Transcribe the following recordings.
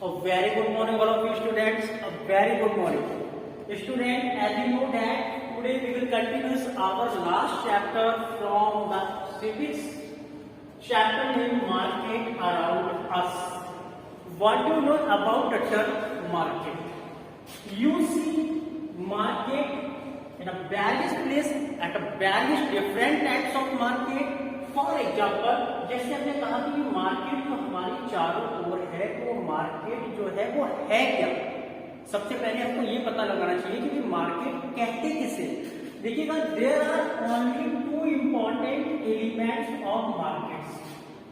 A very good morning all of you students, a very good morning. Student, as you know that today we will continue our last chapter from the civics chapter named Market Around Us. What do you know about the term market? You see market in a various place at a various different types of market. For example जैसे हमने कहा कि market जो हमारी चारों ओर है तो market जो है वो है क्या। सबसे पहले हमको ये पता लगाना चाहिए कि मार्केट कहते किसे। देखिएगा, there are only two important elements of markets.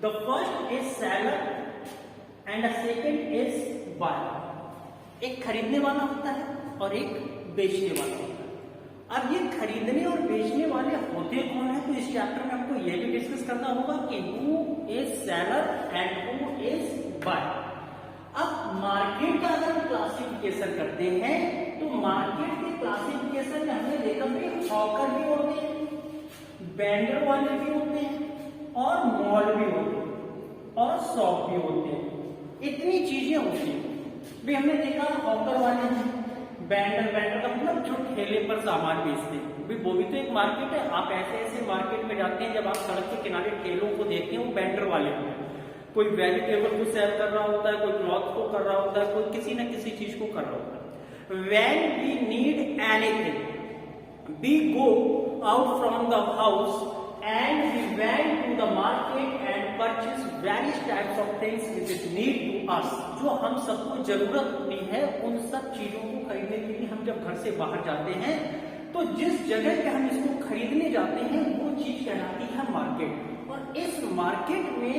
The first is seller and the second is buyer. एक खरीदने वाला होता है और एक बेचने वाला होता है। अब ये खरीदने और बेचने वाले होते कौन है, तो इस चैप्टर में हमको ये भी डिस्कस करना होगा कि who is seller and who is buyer. अब मार्केट का अगर हम क्लासिफिकेशन करते हैं तो मार्केट के क्लासिफिकेशन में हमने देखा कि हॉकर भी होते हैं, वेंडर वाले भी होते हैं और मॉल भी होते हैं और शॉप भी होते हैं। इतनी चीजें होती हैं। भी हमने देखा हॉकर वाले हैं, वेंडर का मतलब जो ठेले पर सामान बेचते हैं, वो भी तो एक मार्केट है। आप ऐसे ऐसे मार्केट में जाते हैं, जब आप सड़क के किनारे ठेलों को देखते हैं वो वेंडर वाले होते हैं। कोई वेजिटेबल को सेल कर रहा होता है, कोई क्लॉथ को कर रहा होता है, कोई किसी न किसी चीज को कर रहा होता है। When we need anything, we go out from the house and we went to the market and purchase various types of things which is need to us। जो हम सबको जरूरत होती है उन सब चीजों को खरीदने के लिए हम जब घर से बाहर जाते हैं तो जिस जगह पे हम इसको खरीदने जाते हैं वो चीज कहलाती है मार्केट। और इस मार्केट में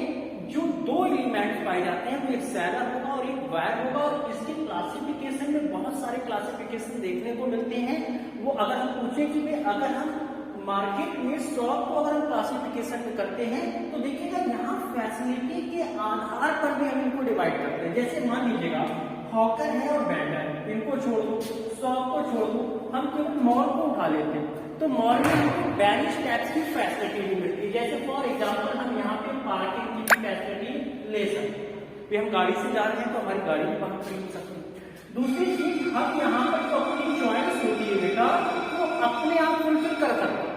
जो दो एलिमेंट्स पाए जाते हैं वो एक सेलर होगा और एक बायर होगा। और इसके क्लासिफिकेशन में बहुत सारे क्लासिफिकेशन देखने को मिलते हैं। वो अगर हम पूछें कि अगर हम मार्केट में स्टॉक को अगर हम क्लासिफिकेशन में करते हैं तो देखिएगा यहाँ फैसिलिटी के आधार पर भी हम इनको डिवाइड करते हैं। जैसे मान लीजिएगा हॉकर है और वेंडर, इनको छोड़ दो, शॉप को छोड़ दो, हम केवल मॉल को उठा लेते हैं तो मॉल में हमको वेरियस टाइप्स की फैसिलिटी भी मिलती है। जैसे फॉर एग्जाम्पल हम यहाँ पे पार्किंग की भी फैसिलिटी ले सकते हैं। हम गाड़ी से जा रहे हैं तो हमारी गाड़ी भी बाहर खरीद सकते हैं। दूसरी चीज, हम यहाँ पर जो अपनी चॉइस होती है बेटा वो अपने आप फुलफिल कर सकते हैं।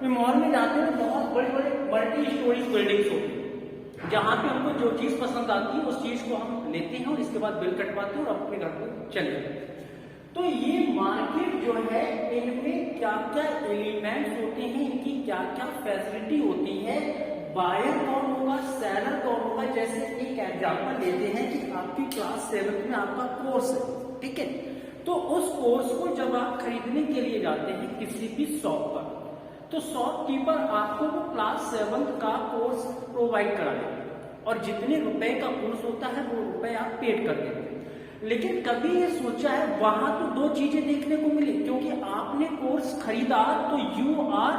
मॉल में जाते हैं बहुत बड़े बड़े मल्टी स्टोरी बिल्डिंग्स होती है जहां पे हमको जो चीज पसंद आती है उस चीज को हम लेते हैं और इसके बाद बिल कटवाते हैं और अपने घर को चले जाते हैं। तो ये मार्केट जो है इनमें क्या क्या एलिमेंट्स होते हैं, इनकी क्या क्या फैसिलिटी होती है, बायर कौन होगा, सेलर कौन होगा। जैसे एक एग्जाम्पल लेते हैं कि आपकी क्लास 7 में आपका कोर्स है, ठीक है, तो उस कोर्स को जब आप खरीदने के लिए जाते हैं किसी भी शॉप पर तो शॉपकीपर आपको वो क्लास 7 का कोर्स प्रोवाइड करा देते हैं और जितने रुपए का कोर्स होता है वो रुपए आप पेड कर देते हैं। लेकिन कभी ये सोचा है, वहां तो दो चीजें देखने को मिली, क्योंकि आपने कोर्स खरीदा तो यू आर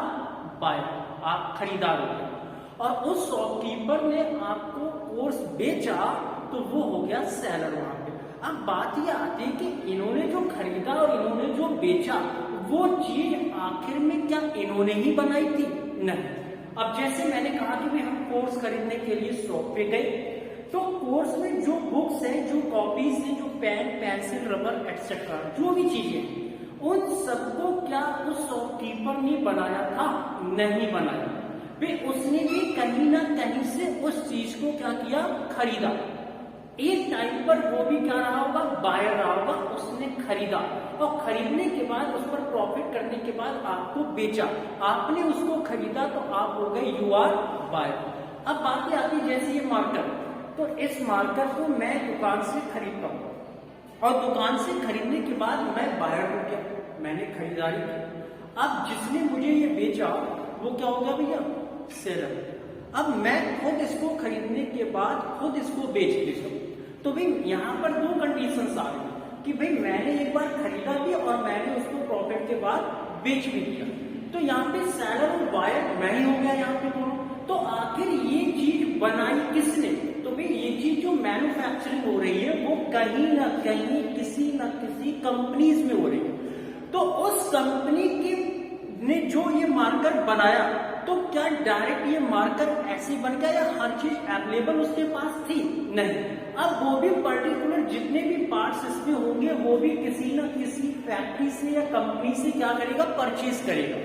बायर, आप खरीदार हो गए, और उस शॉपकीपर ने आपको कोर्स बेचा तो वो हो गया सेलर वहां पे। अब बात ये आती है कि इन्होंने जो खरीदा और इन्होंने जो बेचा वो चीज आखिर में क्या इन्होंने ही बनाई थी? नहीं। अब जैसे मैंने कहा कि हम कोर्स खरीदने के लिए शॉप पे गए तो कोर्स में जो बुक्स हैं, जो कॉपीज हैं, जो पेन, पेंसिल, रबर एक्सेट्रा जो भी चीजें, उन सबको क्या उस शॉपकीपर ने बनाया था? नहीं बनाया। वे उसने भी कहीं ना कहीं से उस चीज को क्या किया? खरीदा। एक टाइम पर वो भी क्या रहा होगा? बायर रहा होगा। उसने खरीदा और खरीदने के बाद उस पर प्रॉफिट करने के बाद आपको बेचा। आपने उसको खरीदा तो आप हो गए यू आर बायर। अब बात आती है जैसे ये मार्कर, तो इस मार्कर को मैं दुकान से खरीदता हूँ और दुकान से खरीदने के बाद मैं बायर हो गया, मैंने खरीदारी की। अब जिसने मुझे ये बेचा वो क्या होगा भैया? सेलर। अब मैं खुद इसको खरीदने के बाद खुद इसको बेच देता हूँ। तो भाई यहाँ पर दो कंडीशंस आ गई कि भाई मैंने एक बार खरीदा भी और मैंने उसको प्रॉफिट के बाद बेच भी दिया। तो यहाँ पे सेलर और बायर मैं ही हो गया यहाँ पे दोनों। तो आखिर ये चीज बनाई किसने? तो भाई ये चीज जो मैन्युफैक्चरिंग हो रही है वो कहीं ना कहीं किसी न किसी कंपनीज में हो रही है। तो उस कंपनी की ने जो ये मार्कर बनाया तो क्या डायरेक्ट ये मार्कर ऐसे बन गया या हर चीज अवेलेबल उसके पास थी? नहीं। अब वो भी पर्टिकुलर जितने भी पार्ट्स इसमें होंगे वो भी किसी न किसी फैक्ट्री से या कंपनी से क्या करेगा, परचेज करेगा।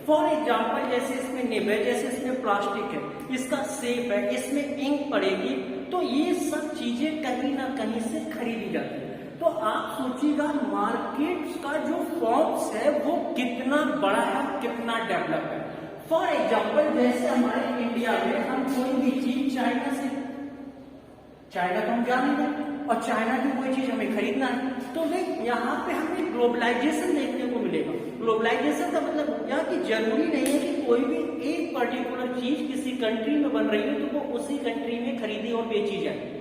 फॉर एग्जाम्पल जैसे इसमें निब है, जैसे इसमें प्लास्टिक है, इसका सेप है, इसमें इंक पड़ेगी, तो ये सब चीजें कहीं ना कहीं से खरीदी जाती है। तो आप सोचिएगा मार्केट का जो फॉर्म्स है वो कितना बड़ा है, कितना डेवलप है। फॉर एग्जाम्पल जैसे हमारे इंडिया में हम कोई भी चीज चाइना से, चाइना तो हम जानेंगे और चाइना की कोई चीज हमें खरीदना है, तो भाई यहाँ पे हमें ग्लोबलाइजेशन देखने को मिलेगा। ग्लोबलाइजेशन का मतलब क्या कि जरूरी नहीं है कि कोई भी एक पर्टिकुलर चीज किसी कंट्री में बन रही है तो वो उसी कंट्री में खरीदी और बेची जाए।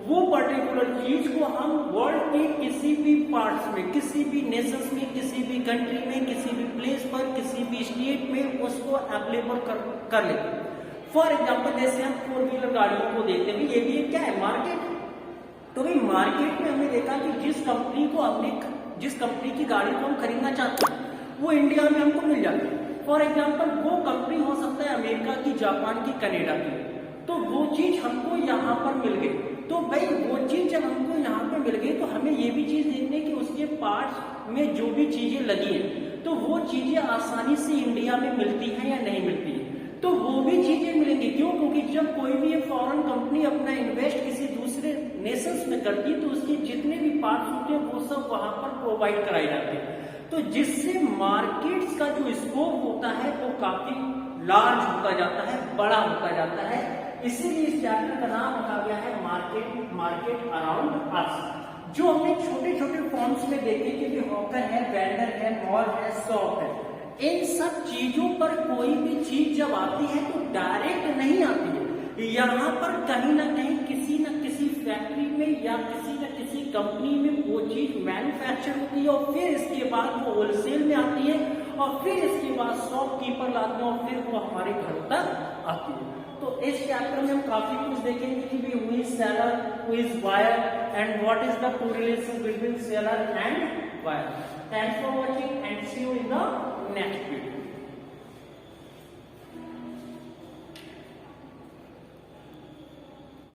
वो पर्टिकुलर चीज को हम वर्ल्ड के किसी भी पार्ट्स में, किसी भी नेशंस में, किसी भी कंट्री में, किसी भी प्लेस पर, किसी भी स्टेट में उसको अवेलेबल कर लेते हैं। फॉर एग्जाम्पल जैसे हम 4 व्हीलर गाड़ियों को देखते हैं, ये भी क्या है, मार्केट। तो भाई मार्केट में हमने देखा कि जिस कंपनी की गाड़ी को हम खरीदना चाहते हैं वो इंडिया में हमको मिल जाती है। फॉर एग्जाम्पल वो कंपनी हो सकता है अमेरिका की, जापान की, कनाडा की, तो वो चीज हमको यहाँ पर मिल गई। तो भाई वो चीज जब हमको यहाँ पर मिल गई तो हमें ये भी चीज देखनी है कि उसके पार्ट्स में जो भी चीजें लगी है तो वो चीजें आसानी से इंडिया में मिलती हैं या नहीं मिलती है। तो वो भी चीजें मिलेंगी, क्यों? क्योंकि जब कोई भी फॉरेन कंपनी अपना इन्वेस्ट किसी दूसरे नेशंस में करती है तो उसके जितने भी पार्ट्स होते हैं वो सब वहां पर प्रोवाइड कराए जाते हैं। तो जिससे मार्केट्स का जो स्कोप होता है वो काफी लार्ज होता जाता है, बड़ा होता जाता है। इसीलिए इस चैप्टर का नाम रखा गया है मार्केट अराउंड अस। जो हमने छोटे छोटे फॉर्म्स में देखे कि हॉकर है, वेंडर है, मॉल है, शॉप है, इन सब चीजों पर कोई भी चीज जब आती है तो डायरेक्ट नहीं आती है। यहाँ पर कहीं ना कहीं किसी न किसी फैक्ट्री में या किसी न किसी कंपनी में वो चीज मैन्युफैक्चर होती है और फिर इसके बाद वो होलसेल में आती है और फिर इसके बाद शॉपकीपर लाते हैं और फिर वो हमारे घर तक आती है। तो इस चैप्टर में हम काफी कुछ देखेंगे कि भी who is seller, who is buyer and what is the correlation between seller and buyer. Thanks for watching.